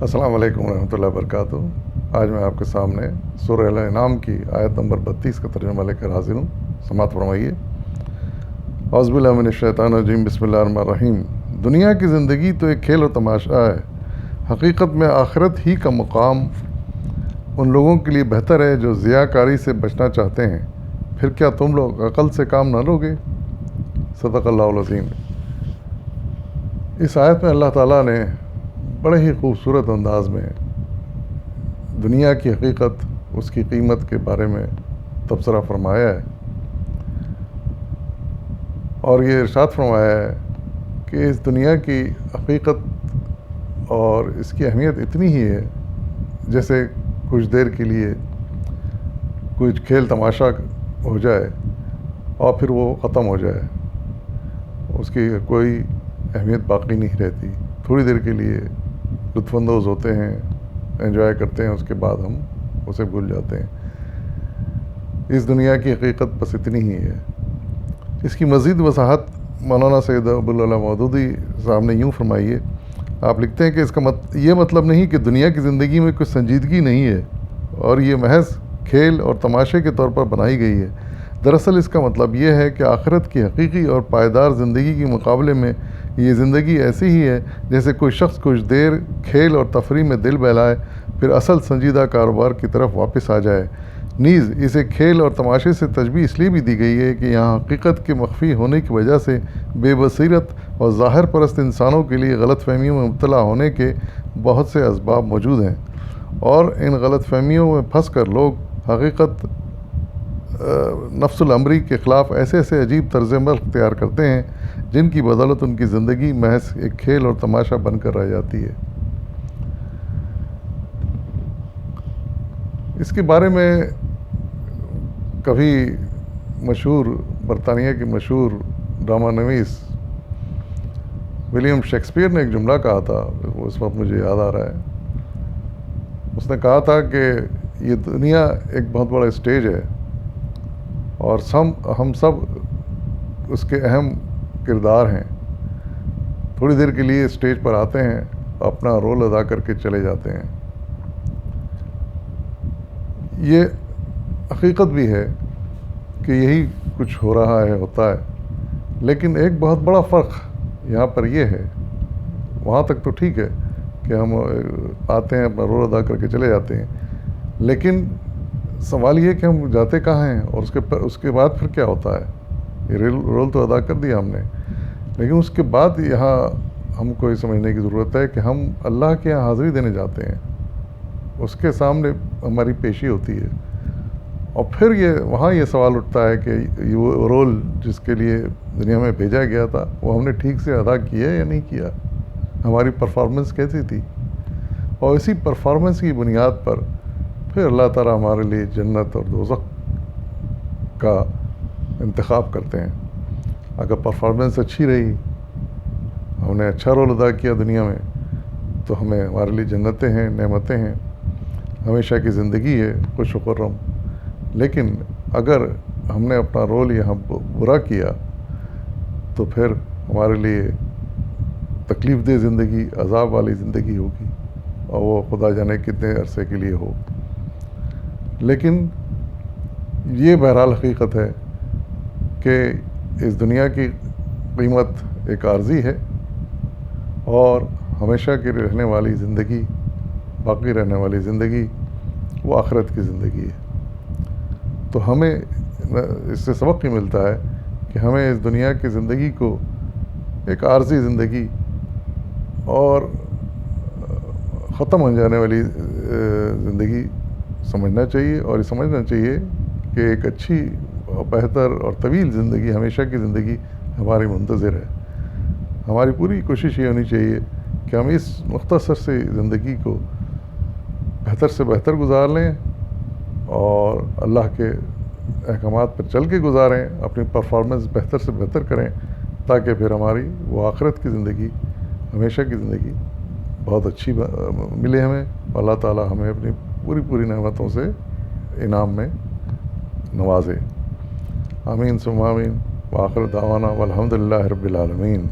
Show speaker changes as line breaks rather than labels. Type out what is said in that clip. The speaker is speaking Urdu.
السلام علیکم ورحمۃ اللہ وبرکاتہ۔ آج میں آپ کے سامنے سورہ الانعام کی آیت نمبر 32 کا ترجمہ لے کر حاضر ہوں۔ سماعت فرمائیے۔ اعوذ باللہ من الشیطان الرجیم، بسم اللہ الرحمن الرحیم۔ دنیا کی زندگی تو ایک کھیل و تماشا ہے، حقیقت میں آخرت ہی کا مقام ان لوگوں کے لیے بہتر ہے جو ضیاء کاری سے بچنا چاہتے ہیں۔ پھر کیا تم لوگ عقل سے کام نہ لوگے؟ صدق اللہ العظیم۔ اس آیت میں اللہ تعالیٰ نے بڑے ہی خوبصورت انداز میں دنیا کی حقیقت، اس کی قیمت کے بارے میں تبصرہ فرمایا ہے، اور یہ ارشاد فرمایا ہے کہ اس دنیا کی حقیقت اور اس کی اہمیت اتنی ہی ہے جیسے کچھ دیر کے لیے کچھ کھیل تماشا ہو جائے اور پھر وہ ختم ہو جائے، اس کی کوئی اہمیت باقی نہیں رہتی۔ تھوڑی دیر کے لیے لطف اندوز ہوتے ہیں، انجوائے کرتے ہیں، اس کے بعد ہم اسے بھول جاتے ہیں۔ اس دنیا کی حقیقت بس اتنی ہی ہے۔ اس کی مزید وضاحت مولانا سید ابوالعلا مودودی صاحب نے یوں فرمائی ہے۔ آپ لکھتے ہیں کہ اس کا یہ مطلب نہیں کہ دنیا کی زندگی میں کچھ سنجیدگی نہیں ہے اور یہ محض کھیل اور تماشے کے طور پر بنائی گئی ہے۔ دراصل اس کا مطلب یہ ہے کہ آخرت کی حقیقی اور پائیدار زندگی کے مقابلے میں یہ زندگی ایسی ہی ہے جیسے کوئی شخص کچھ دیر کھیل اور تفریح میں دل بہلائے، پھر اصل سنجیدہ کاروبار کی طرف واپس آ جائے۔ نیز اسے کھیل اور تماشے سے تشبیہ اس لیے بھی دی گئی ہے کہ یہاں حقیقت کے مخفی ہونے کی وجہ سے بے بصیرت اور ظاہر پرست انسانوں کے لیے غلط فہمیوں میں مبتلا ہونے کے بہت سے اسباب موجود ہیں، اور ان غلط فہمیوں میں پھنس کر لوگ حقیقت نفس الامری کے خلاف ایسے عجیب طرز عمل اختیار کرتے ہیں جن کی بدولت ان کی زندگی محض ایک کھیل اور تماشا بن کر رہ جاتی ہے۔ اس کے بارے میں کبھی مشہور برطانیہ کے مشہور ڈرامہ نویس ولیم شیکسپیئر نے ایک جملہ کہا تھا، وہ اس وقت مجھے یاد آ رہا ہے۔ اس نے کہا تھا کہ یہ دنیا ایک بہت بڑا اسٹیج ہے اور ہم سب اس کے اہم کردار ہیں۔ تھوڑی دیر کے لیے اسٹیج پر آتے ہیں، اپنا رول ادا کر کے چلے جاتے ہیں۔ یہ حقیقت بھی ہے کہ یہی کچھ ہو رہا ہے، ہوتا ہے، لیکن ایک بہت بڑا فرق یہاں پر یہ ہے۔ وہاں تک تو ٹھیک ہے کہ ہم آتے ہیں، اپنا رول ادا کر کے چلے جاتے ہیں، لیکن سوال یہ کہ ہم جاتے کہاں ہیں اور اس کے بعد پھر کیا ہوتا ہے۔ یہ رول تو ادا کر دیا ہم نے، لیکن اس کے بعد یہاں ہم کو یہ سمجھنے کی ضرورت ہے کہ ہم اللہ کے یہاں حاضری دینے جاتے ہیں، اس کے سامنے ہماری پیشی ہوتی ہے، اور پھر وہاں یہ سوال اٹھتا ہے کہ یہ رول جس کے لیے دنیا میں بھیجا گیا تھا وہ ہم نے ٹھیک سے ادا کیا یا نہیں کیا، ہماری پرفارمنس کیسی تھی۔ اور اسی پرفارمنس کی بنیاد پر پھر اللہ تعالیٰ ہمارے لیے جنت اور دوزخ کا انتخاب کرتے ہیں۔ اگر پرفارمنس اچھی رہی، ہم نے اچھا رول ادا کیا دنیا میں، تو ہمارے لیے جنتیں ہیں، نعمتیں ہیں، ہمیشہ کی زندگی ہے خوش و خرم۔ لیکن اگر ہم نے اپنا رول یہاں برا کیا تو پھر ہمارے لیے تکلیف دہ زندگی، عذاب والی زندگی ہوگی، اور وہ خدا جانے کتنے عرصے کے لیے ہو۔ لیکن یہ بہرحال حقیقت ہے کہ اس دنیا کی قیمت ایک عارضی ہے، اور ہمیشہ کی رہنے والی زندگی، باقی رہنے والی زندگی وہ آخرت کی زندگی ہے۔ تو ہمیں اس سے سبق یہ ملتا ہے کہ ہمیں اس دنیا کی زندگی کو ایک عارضی زندگی اور ختم ہو جانے والی زندگی سمجھنا چاہیے، اور یہ سمجھنا چاہیے کہ ایک اچھی اور بہتر اور طویل زندگی، ہمیشہ کی زندگی ہماری منتظر ہے۔ ہماری پوری کوشش یہ ہونی چاہیے کہ ہم اس مختصر سی زندگی کو بہتر سے بہتر گزار لیں، اور اللہ کے احکامات پر چل کے گزاریں، اپنی پرفارمنس بہتر سے بہتر کریں، تاکہ پھر ہماری وہ آخرت کی زندگی، ہمیشہ کی زندگی بہت اچھی ملے ہمیں، اور اللہ تعالیٰ ہمیں اپنی پوری نعمتوں سے انعام میں نوازے۔ آمین ثم آمین، وآخر دعوانا والحمد للہ رب العالمین۔